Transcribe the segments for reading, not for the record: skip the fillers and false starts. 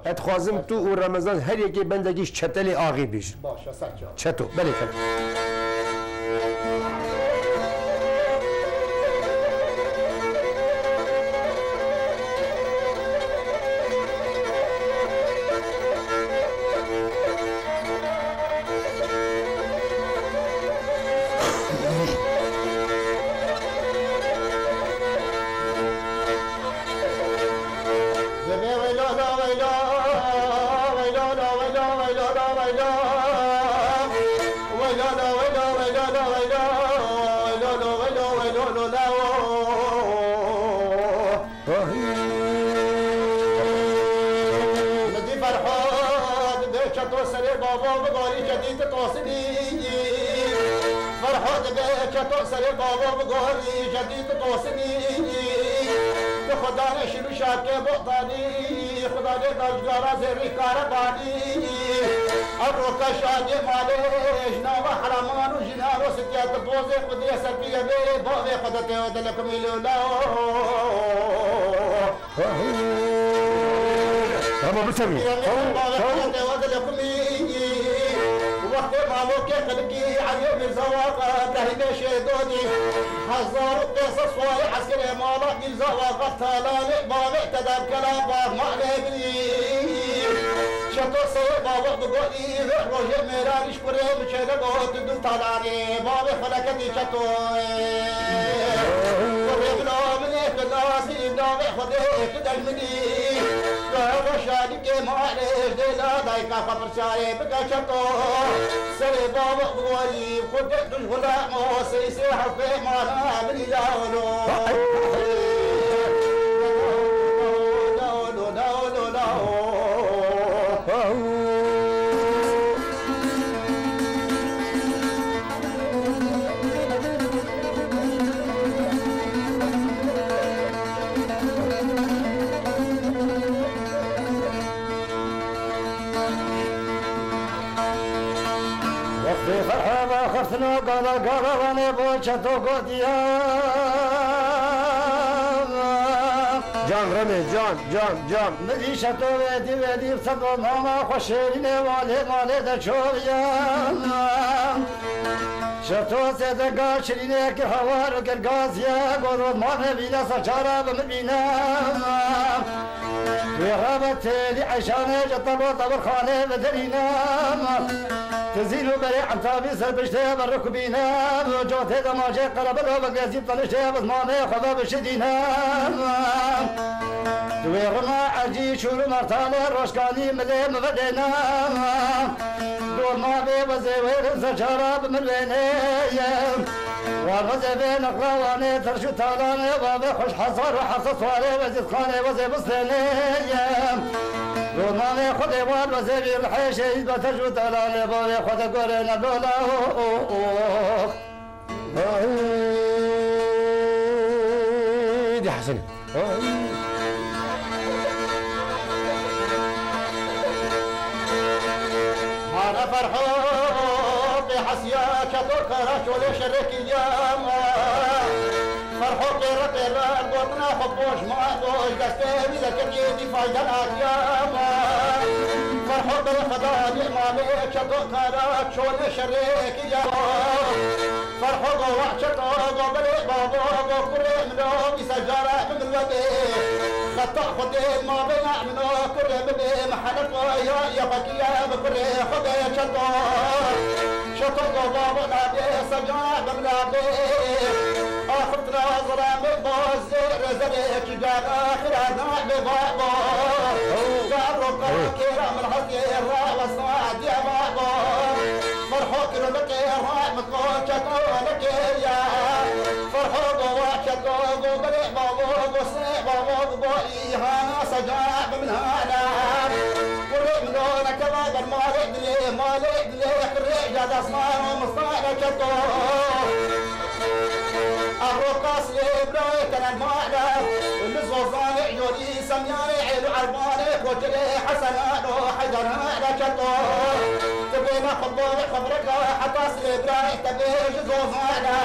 اتخوازم تو و رمضان هر یکی بندگیش چتلی آغی بیش باشه سرچه چتو بله کنم سر بابا بگوری جدید توسنی خدا نے شروع شاد کے بغدادی خدا نے دجگارا زیری کاربانی اب روکا شاد مالش نام حرمان و جنار و ستیات بوزے خودی سرپی بے بوزے خودتے و دلک ملو لاؤ اما بسمی خودتے و دلک ملو وقت مالو کے قلقی علی مرزواقع ابراہیم شیدونی هزار قصص وای عسكر مالا جلزا وقت تالاني بابا اعتدار كلام باب معنى بني شتو سوى بابا بقولي روجه ميراني شكوري بشيلة قوت دل تالاني بابا خلقتي شتو وبيبنا مني كلاسي نامي خديك دلمني قهر شادي كي معلش ديلا دايكا خبر شاي بقى شتو سري بابا بقولي خدك دل غلام وسيسي حفي مالا من يلاولو وقتی فرحا خفتنو قالا وانی بوچتو قدیا جان رمی جان مدی شتو ویدی صدو ماما خوشیرین مالی در چوریا شتو سیدگا شرینه که هوارو گرگازیا گورو مانه بینا سچارا بمبینا وغابت لعشانه جطلو طبر خانه بدرينا تزيلو بري عطابي سربشته بالركبينا وجوته دماجه قربلو بقياسي طلشته بضمانه خذا بشدينا تويغنا عجي شور مرتانه روشكاني ملي مفدينا دور ما بي وزيوير زجارة بملوينه والغزة بين أقراواني ترشو تالاني بابي خوش حصار وحصص واري وزيد خاني وزي بسطيني روماني خدي وال وزي بير الحيشي بترشو تالاني بابي خدي قرينا لولا دي حسن أنا فرحو بحسياك تركرك ولا شرك ياما فرحو قيرة قوتنا حبوش ما دوش قستيني لكن يدي فايدناك ياما فرحو بالخضاني مالك تركرك ولا شرك ياما فرحو قوعشك قبل بابا قبل منو بسجارة من الودي خطأ خدي ما بينا منو كل مني محلك يا بكيا بكري خدي شطو بابا نادي سجاد بمنادي آخر ناظرة من بوزير زريك جاد آخر نعم بابا قارو كيرا من حزير وصعد يا بابا فرحوك لكي رحمك وشطو لكي يا فرحوك وشطو بلي بابا وصيح بابا بوئي هانا سجاد بمنانا ورمنونا كبابا مالك دلي جاد اسمان ومصطفى كتو الرقاص لبراي كان المعنى الزوزان عيوني سمياني عيلو عرباني وجري حسنان وحجران كتو تبينا خبرك حتى سلبراي تبيش زوزانا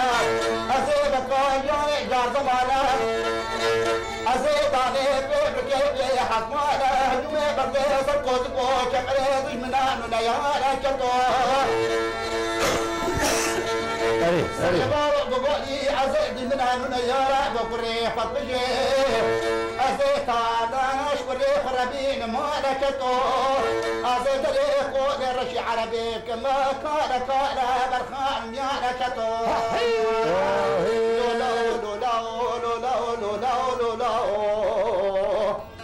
أزيبك عيوني جار زمانا أزيداني بكيف حكمانا هجومي بردي سرقوز بوك قريض منان ونيانا كتو سيبارو بقولي أزيدي منان ونيانا بقري خطجي أزيداناش قري خربين مالكتو أزيداني قولي رشي عربي كما كان برخان ميانكتو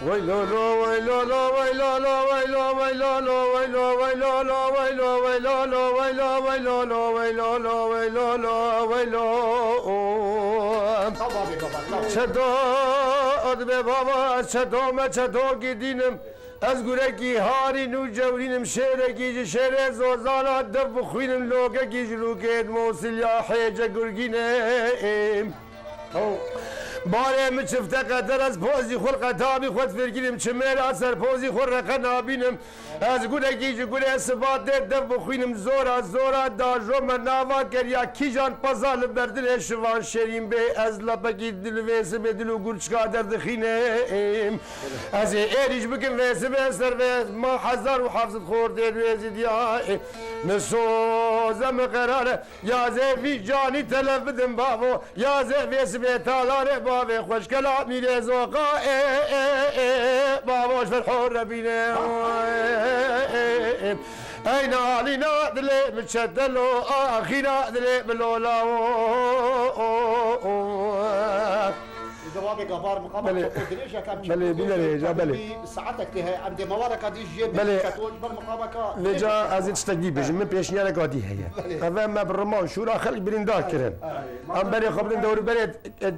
ويلولو ويلولو ويلولو ويلولو ويلولو ويلولو ويلولو ويلولو ويلولو ويلولو ويلولو چدو ادبه بابا چدو ما چدو گیدینم از گورکی هاری نو جورینم شهرکی شهر زوزانا دب خوینم لوگه گیجلوکت موسیلیا حیجه گرگینم باره من شفته قدر از پوزی خور قطابی خود فرگیرم چمیر اثر پوزی خور رقا نابینم از گونه گیج گونه سبات دب بخوینم زورا داجو من ناوا کریا کی جان پزال بردل شوان شریم به از لپکی دل ویسه به دلو گرچکا درد خینم از ایریج بکن ویسه به سر ویس ما حزار و حافظت خور دیر ویزی دیا نسوزم قراره یا زیفی جانی تلف بدم بابو یا زیفی به تالاره بابي خوش كلامي لزوقا بابوش في الحور بينا اين علينا دلي متشدلو اخينا دلي بلولا جوابي غفار مقابل بلي بلي بلي ساعتك تهي عندي موارك هذه الجيب بلي كتوج بالمقابله لجا ازيد تستجيب بجي من بيشني لك هذه هي هذا ما بالرمان شو راح خلي بريندار كرن ام بري خبرين دور بري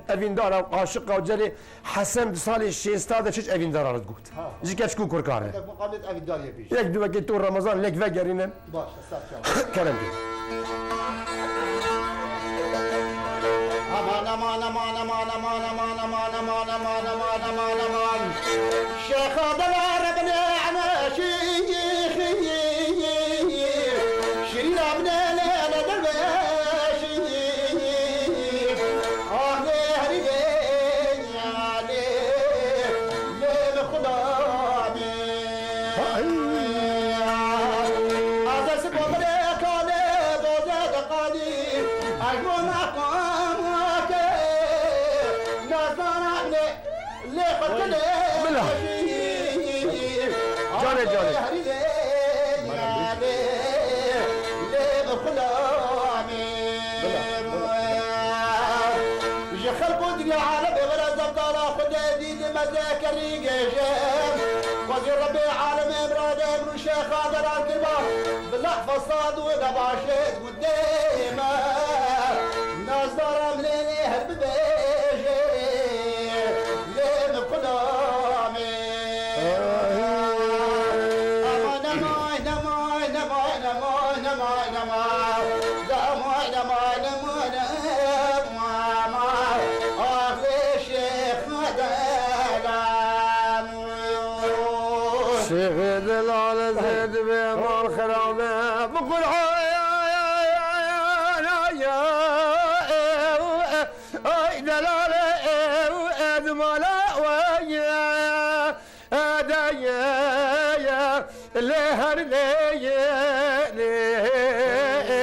افيندار عاشق وجري حسن صالح شي استاد شش افيندار على تقول يجي كشكو كركار مقابله افيندار يبي يك دو وقت رمضان لك فقرين باش استاذ كلام امان شيخ ضلال بن شيخي شرينا من ليلة درويشي هري يا ليل خدامي هذا سبب لك على دوزة قدير أجمع ربي عالم ابراد ابن الشيخ هذا الكبار باللحفه صاد ودباشت قدامه ناس دار منين هرب بيجي لين بقدامي شيخ دلال زيد بمر خرابه بقول يا دلال ادملا ويا ادايا لهر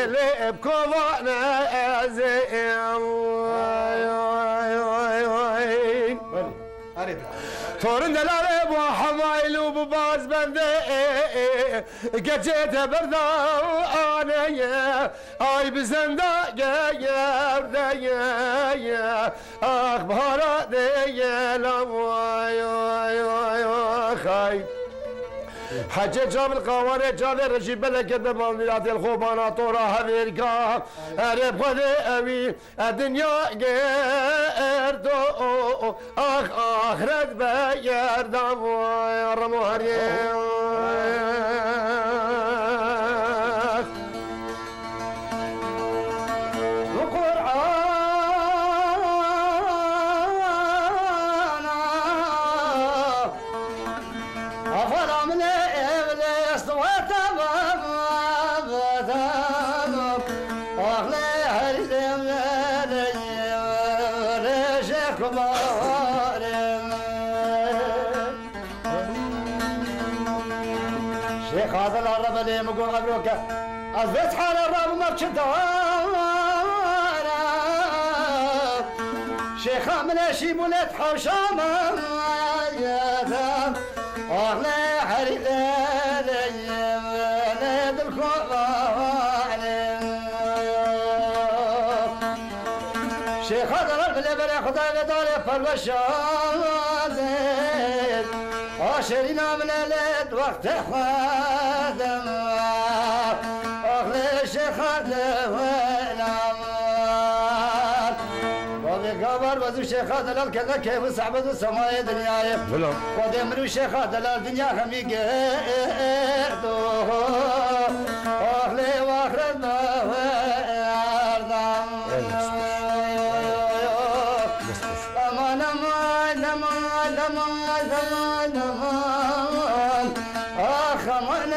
لي بكوانا زين تورن دلال ابو حمايل وباز بنده قجيت بردا انا اي بزندا يا اخبار دي لا خاي حجي جاب القواري جاب رجيب لك دبل ميلاد الخوبانا طورا هبيركا ارب خذ اوي الدنيا قردو اخ اخرت بيردم يا رموهري كبار بلي مقول أبروك أزبت حال الرب مرشدانا شيخا من أشيب ولد حوشاما يا ذا أغلى حريق ولد الخوان شيخا ضرر بالبري خدا بداري فالوشاد عاشرين من الليل وقت خادم أغلى شيخا قبر وزو شيخا دلال كذا كيف صعبة السماء دنياي ودمرو شيخا دلال دنيا همي قيدو أهلي واخرد باوردام أمان أمان أمان أمان أمان أمان أخ أمان